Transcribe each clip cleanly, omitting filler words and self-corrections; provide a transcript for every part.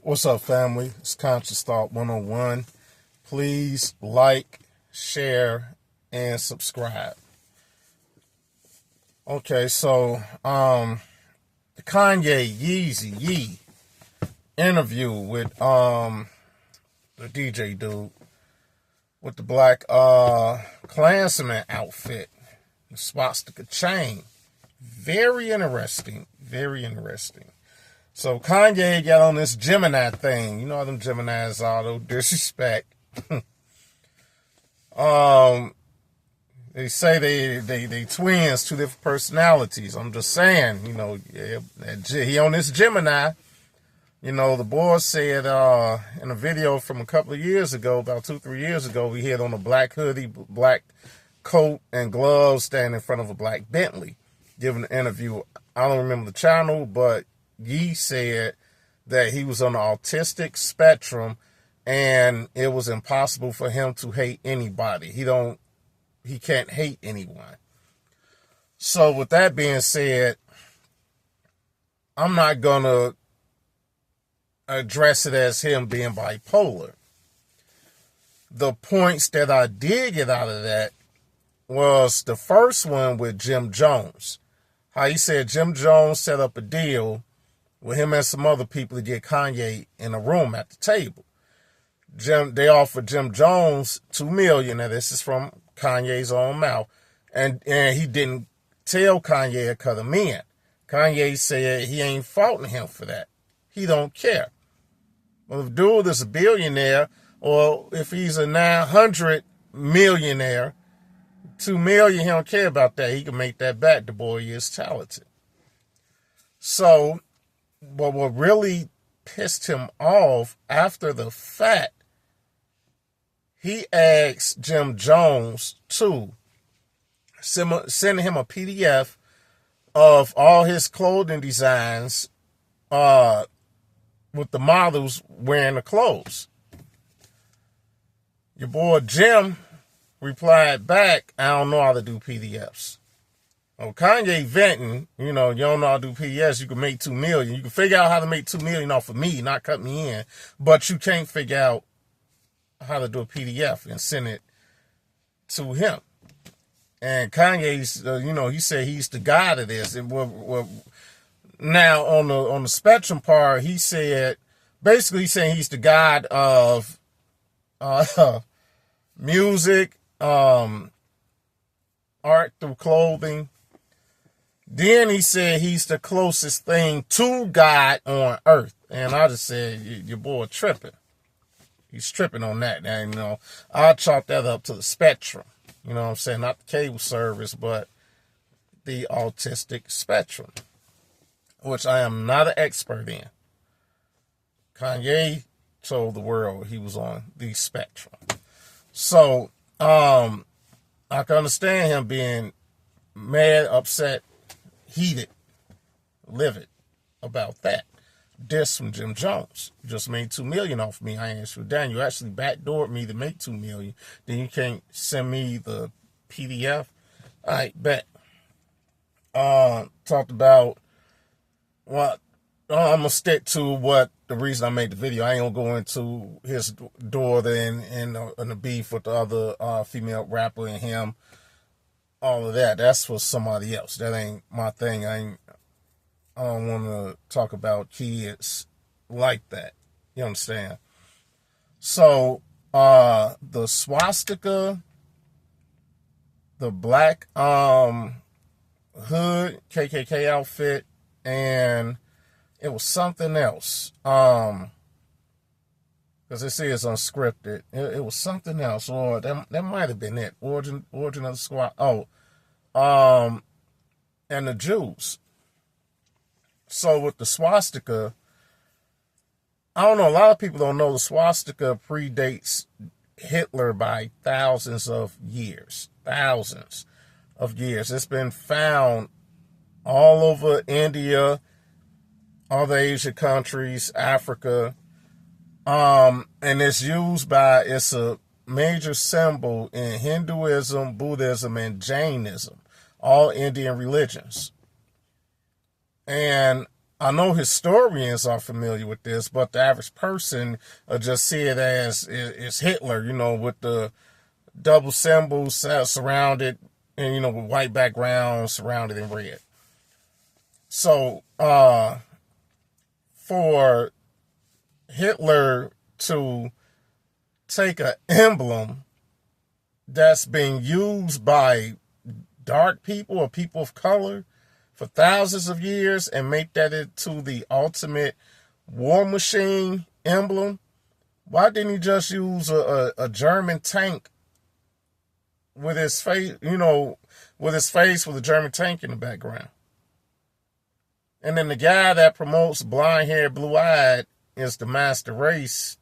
What's up, family? It's Conscious Thought 101. Please like, share, and subscribe. Okay, so the Kanye Yeezy interview with the DJ dude with the Black Klansman outfit, the Swastika chain. Very interesting. Very interesting. So Kanye got on this Gemini thing. You know how them Geminis are, though. Disrespect. They say they twins, two different personalities. I'm just saying, you know, he on this Gemini. You know, the boy said in a video from a couple of years ago, about 2-3 years ago, he had on a black hoodie, black coat, and gloves, standing in front of a black Bentley, giving an interview. I don't remember the channel, but Yee said that he was on the autistic spectrum and it was impossible for him to hate anybody. He can't hate anyone. So with that being said, I'm not going to address it as him being bipolar. The points that I did get out of that was the first one with Jim Jones. How he said Jim Jones set up a deal with him and some other people to get Kanye in a room at the table. They offered Jim Jones $2 million, and this is from Kanye's own mouth, and he didn't tell Kanye to cut him in. Kanye said he ain't faulting him for that. He don't care. Well, if dude is a billionaire, or if he's a 900 millionaire, $2 million, he don't care about that. He can make that back. The boy is talented. So, but what really pissed him off after the fact, he asked Jim Jones to send him a PDF of all his clothing designs with the models wearing the clothes. Your boy Jim replied back, I don't know how to do PDFs. Oh, Kanye venting, you know, you don't know how to do PDFs, you can make $2 million. You can figure out how to make $2 million off of me, not cut me in, but you can't figure out how to do a PDF and send it to him. And Kanye's, you know, he said he's the god of this. And now on the spectrum part, he said, basically he's saying he's the god of music, art through clothing. Then he said he's the closest thing to God on earth. And I just said, your boy tripping. He's tripping on that. And, you know, I'll chalk that up to the spectrum. You know what I'm saying? Not the cable service, but the autistic spectrum, which I am not an expert in. Kanye told the world he was on the spectrum. So, I can understand him being mad, upset, heated, livid about that. This from Jim Jones. You just made $2 million off me. I ain't sure down. You actually backdoored me to make $2 million. Then you can't send me the PDF. All right, bet. Talked about what I'm gonna stick to what the reason I made the video. I ain't gonna go into his daughter and the beef with the other female rapper and him. All of that. That's for somebody else. That ain't my thing. I don't want to talk about kids like that. You understand? So, the swastika, the black hood, KKK outfit, and it was something else. Because it says unscripted. It was something else. Or that might have been it. Origin of the squad. And the Jews. So with the swastika, I don't know, a lot of people don't know the swastika predates Hitler by thousands of years. Thousands of years. It's been found all over India, other Asian countries, Africa. And it's a major symbol in Hinduism, Buddhism, and Jainism, all Indian religions. And I know historians are familiar with this, but the average person just see it as it's Hitler, with the double symbols surrounded and, with white background surrounded in red. So, for Hitler to take an emblem that's being used by dark people or people of color for thousands of years and make that into the ultimate war machine emblem, why didn't he just use a German tank with his face, with a German tank in the background? And then the guy that promotes blonde hair, blue eyed is the master race.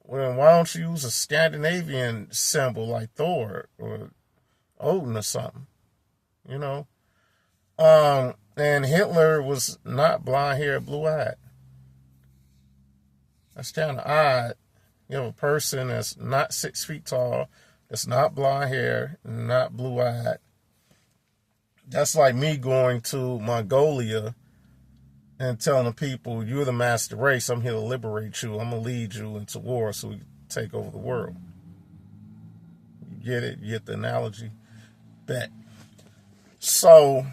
Well, why don't you use a Scandinavian symbol like Thor or Odin or something? And Hitler was not blonde hair, blue eyed. That's kind of odd. You have a person that's not 6 feet tall, that's not blonde hair, not blue eyed. That's like me going to Mongolia and telling the people, you're the master race. I'm here to liberate you. I'm going to lead you into war so we can take over the world. You get it? You get the analogy? Bet. So,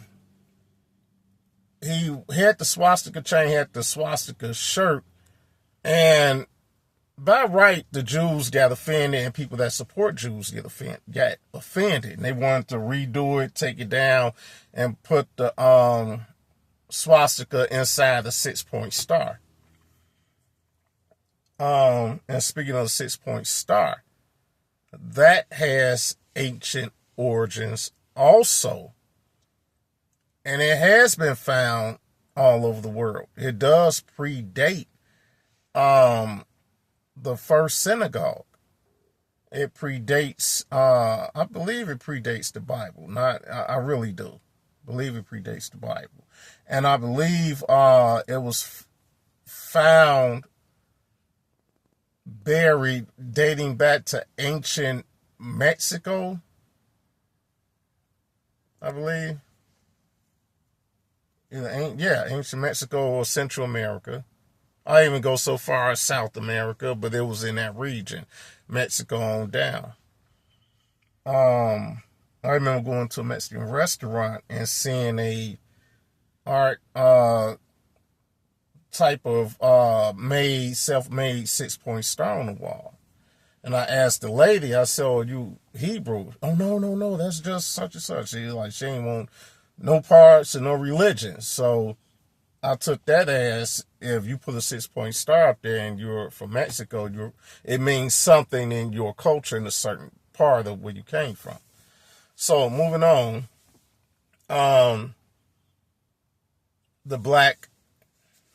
he had the swastika chain, had the swastika shirt, and by right, the Jews got offended, and people that support Jews got offended, and they wanted to redo it, take it down, and put the swastika inside the 6-point star. And speaking of the 6-point star, that has ancient origins also. And it has been found all over the world. It does predate the first synagogue. It predates, I believe it predates the Bible. I really do believe it predates the Bible. And I believe it was found buried dating back to ancient Mexico, I believe. Ancient Mexico or Central America. I even go so far as South America, but it was in that region, Mexico on down. I remember going to a Mexican restaurant and seeing a art type of self-made 6-point star on the wall. And I asked the lady, I said, "Are you Hebrew?" "Oh, no, that's just such and such." She ain't want no parts and no religion. So I took that as, if you put a 6-point star up there and you're from Mexico, it means something in your culture in a certain part of where you came from. So moving on, the black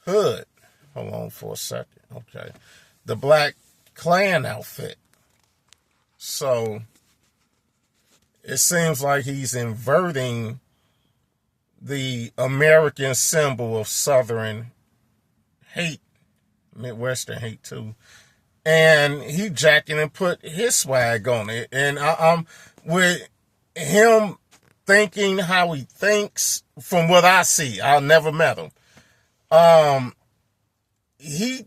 hood. Hold on for a second. Okay. The black Klan outfit. So it seems like he's inverting the American symbol of Southern hate, Midwestern hate too, and he jacking and put his swag on it. And I'm with him thinking how he thinks. From what I see, I never met him. He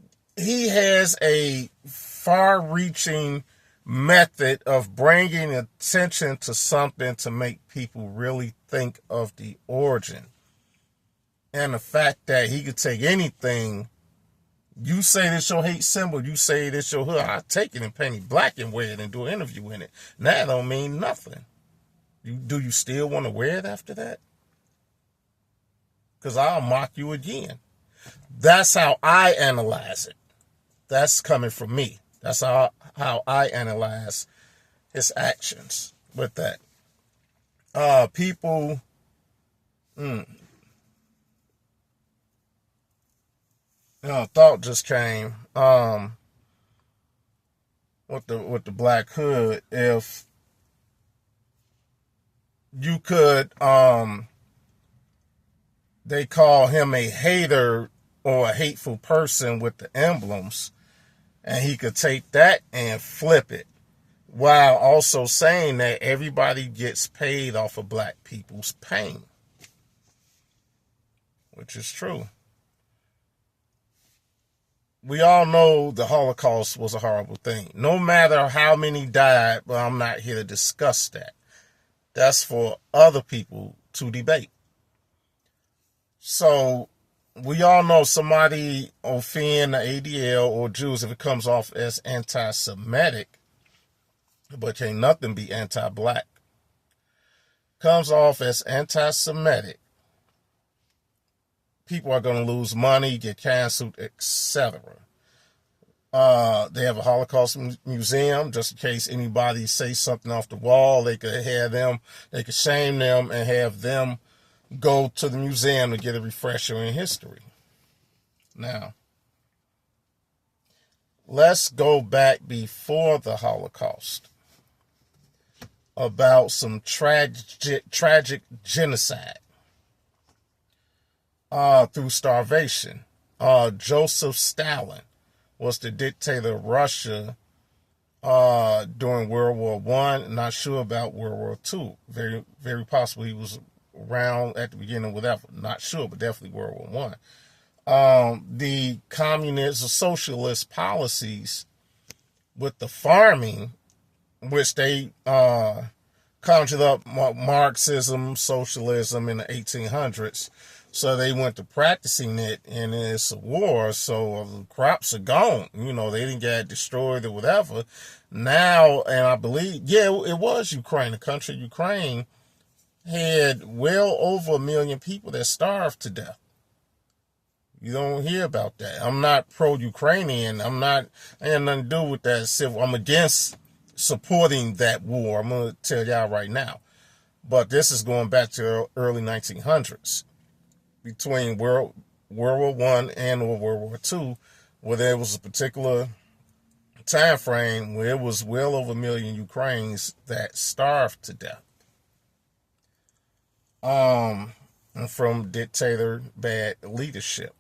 has a far-reaching method of bringing attention to something to make people really think of the origin. And the fact that he could take anything, you say this your hate symbol, you say this your hood, I take it and paint it black and wear it and do an interview in it. That don't mean nothing. Do you still want to wear it after that? Because I'll mock you again. That's how I analyze it. That's coming from me. That's how I analyze his actions with that. People, thought just came, with the black hood. If you could, they call him a hater or a hateful person with the emblems, and he could take that and flip it, while also saying that everybody gets paid off of black people's pain, which is true. we all know the Holocaust was a horrible thing. No matter how many died, but I'm not here to discuss that. That's for other people to debate. So we all know somebody offend the ADL or Jews if it comes off as anti-Semitic, but can't nothing be anti-black. Comes off as anti-Semitic, people are going to lose money, get canceled, etc. They have a Holocaust museum, just in case anybody say something off the wall. They could shame them and have them go to the museum to get a refresher in history. Now, let's go back before the Holocaust about some tragic genocide through starvation. Joseph Stalin was the dictator of Russia during World War I. Not sure about World War II. Very, very possible he was around at the beginning, whatever. Not sure, but definitely World War I. The communist or socialist policies with the farming, which they conjured up Marxism, socialism in the 1800s. So they went to practicing it, and it's a war, so the crops are gone. You know, they didn't get destroyed or whatever. Now, and I believe, it was Ukraine. The country Ukraine had well over 1 million people that starved to death. You don't hear about that. I'm not pro-Ukrainian. I had nothing to do with that civil. I'm against supporting that war. I'm going to tell y'all right now. But this is going back to the early 1900s. Between World War I and World War II, where there was a particular time frame where it was well over 1 million Ukrainians that starved to death. And from dictator bad leadership.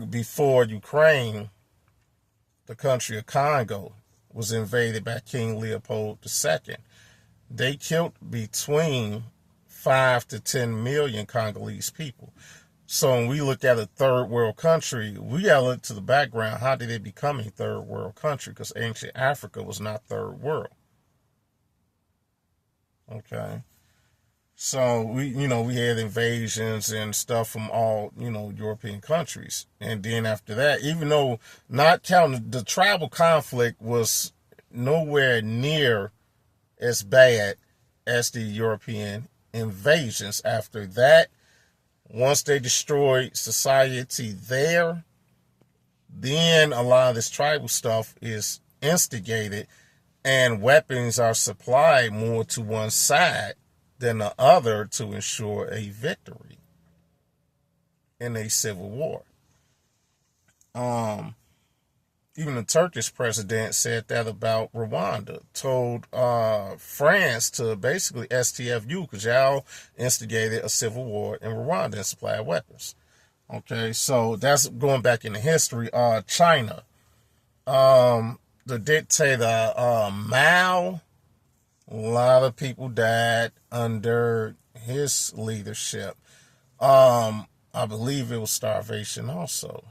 Before Ukraine, the country of Congo was invaded by King Leopold II. They killed between 5 to 10 million Congolese people. So when we look at a third world country, we got to look to the background. How did it become a third world country? Because ancient Africa was not third world. Okay. So we had invasions and stuff from all, European countries. And then after that, even though not counting the tribal conflict was nowhere near as bad as the European invasions. After that, once they destroyed society there, then a lot of this tribal stuff is instigated and weapons are supplied more to one side than the other to ensure a victory in a civil war. Even the Turkish president said that about Rwanda, told France to basically STFU because y'all instigated a civil war in Rwanda and supplied weapons. Okay, so that's going back into history. China, the dictator Mao, a lot of people died under his leadership. I believe it was starvation also.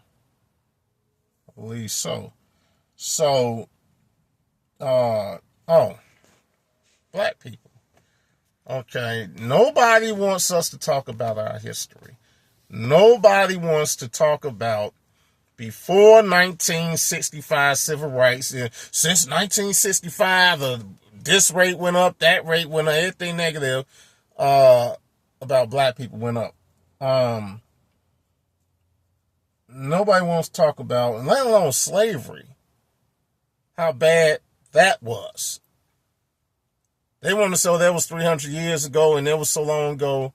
I believe so. So, black people. Okay, nobody wants us to talk about our history. Nobody wants to talk about before 1965 civil rights. Since 1965, this rate went up, that rate went up, everything negative about black people went up. Nobody wants to talk about, and let alone slavery, how bad that was. They want to say that was 300 years ago and that was so long ago,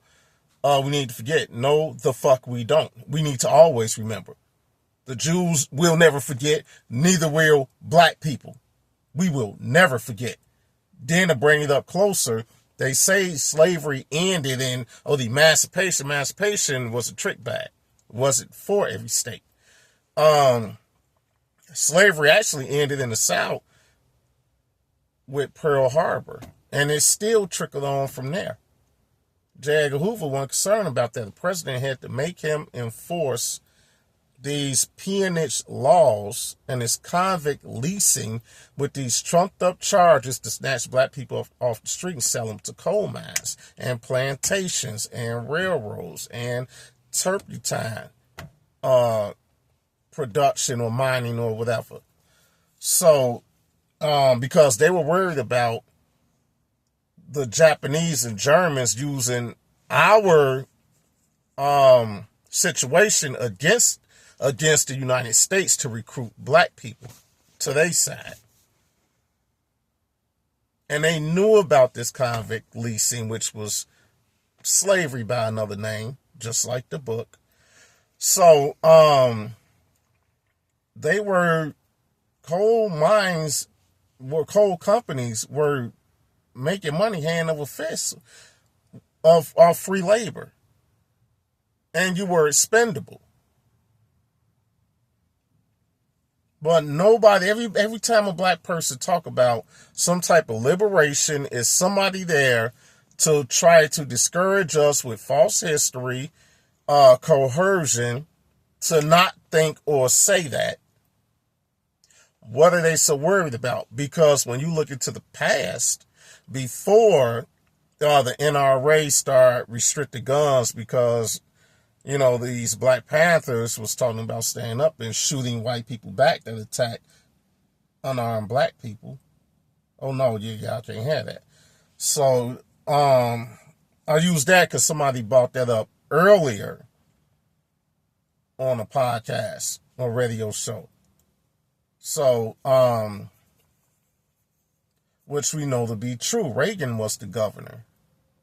we need to forget. No, the fuck we don't. We need to always remember. The Jews will never forget, neither will black people. We will never forget. Then to bring it up closer, they say slavery ended in, the emancipation. Emancipation was a trick bag. It wasn't for every state. Slavery actually ended in the South with Pearl Harbor, and it still trickled on from there. J. Edgar Hoover wasn't concerned about that. The president had to make him enforce these peonage laws and this convict leasing with these trumped up charges to snatch black people off the street and sell them to coal mines and plantations and railroads and turpentine production or mining or whatever. So, because they were worried about the Japanese and Germans using our situation against the United States to recruit black people to their side. And they knew about this convict leasing, which was slavery by another name, just like the book. So, coal companies were making money hand over fist of free labor. And you were expendable. But nobody, every time a black person talk about some type of liberation, is somebody there to try to discourage us with false history, coercion, to not think or say that. What are they so worried about? Because when you look into the past, before the NRA started restricting guns because, you know, these Black Panthers was talking about standing up and shooting white people back that attack unarmed black people. Oh, no, y'all can't have that. So I use that because somebody brought that up earlier on a podcast or radio show. So, which we know to be true. Reagan was the governor.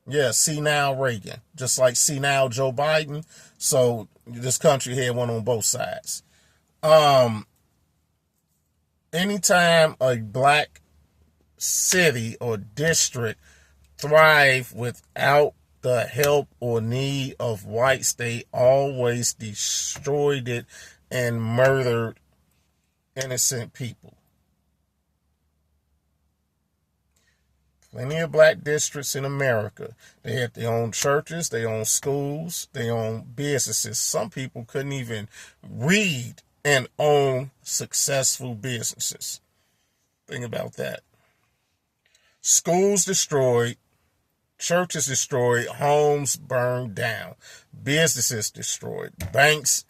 Yeah, senile Reagan. Just like senile Joe Biden. So this country had one on both sides. Anytime a black city or district thrive without the help or need of whites, they always destroyed it and murdered innocent people. Plenty of black districts in America. They had their own churches, their own schools, their own businesses. Some people couldn't even read and own successful businesses. Think about that. Schools destroyed, churches destroyed, homes burned down, businesses destroyed, banks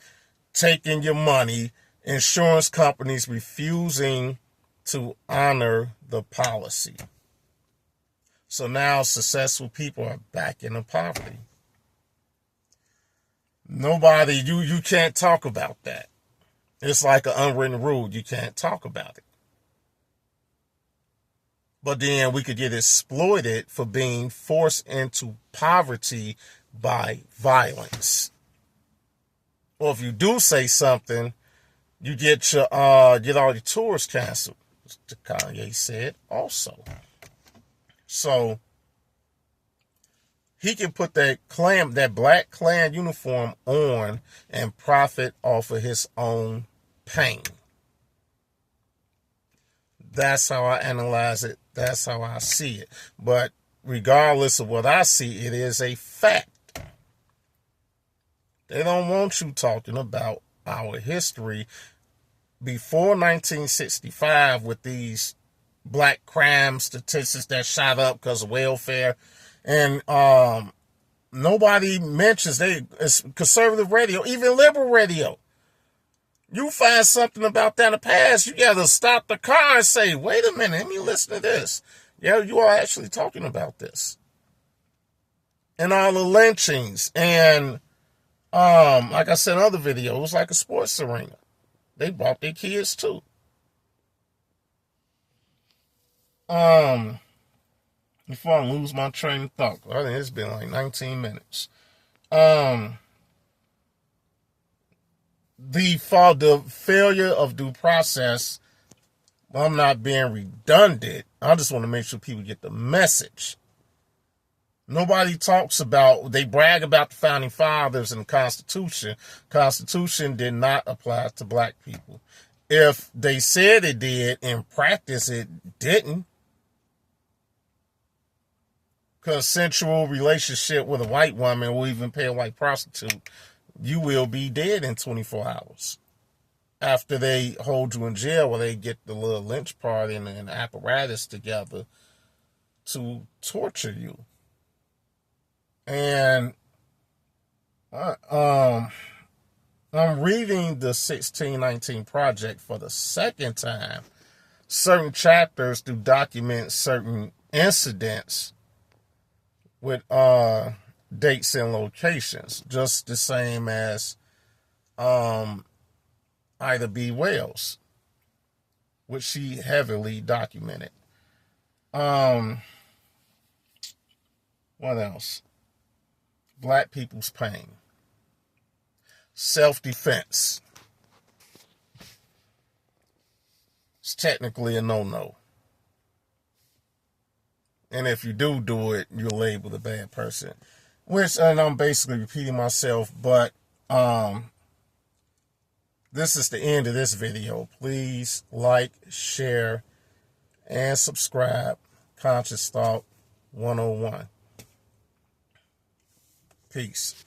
taking your money, insurance companies refusing to honor the policy. So now successful people are back into poverty. Nobody, you can't talk about that. It's like an unwritten rule. You can't talk about it. But then we could get exploited for being forced into poverty by violence. Or if you do say something, you get all your tours canceled. Kanye said also. So he can put that Black Klan uniform on and profit off of his own pain. That's how I analyze it. That's how I see it. But regardless of what I see, it is a fact. They don't want you talking about our history before 1965 with these black crime statistics that shot up because of welfare. And nobody mentions it's conservative radio, even liberal radio. You find something about that in the past, you got to stop the car and say, wait a minute, let me listen to this. Yeah, you are actually talking about this. And all the lynchings. And like I said in other videos, it was like a sports arena. They brought their kids too. Before I lose my train of thought, I think it's been like 19 minutes. The failure of due process, I'm not being redundant. I just want to make sure people get the message. Nobody talks about, they brag about the founding fathers and the Constitution. Constitution did not apply to black people. If they said it did, in practice it didn't. Consensual relationship with a white woman or even pay a white prostitute you will be dead in 24 hours. After they hold you in jail, where they get the little lynch party and an apparatus together to torture you. And I'm reading the 1619 Project for the second time. Certain chapters do document certain incidents with dates and locations, just the same as Ida B. Wells, which she heavily documented. What else? Black people's pain. Self-defense. It's technically a no-no. And if you do it, you're labeled a bad person. Which, and I'm basically repeating myself, but this is the end of this video. Please like, share, and subscribe. Conscious Thought 101. Peace.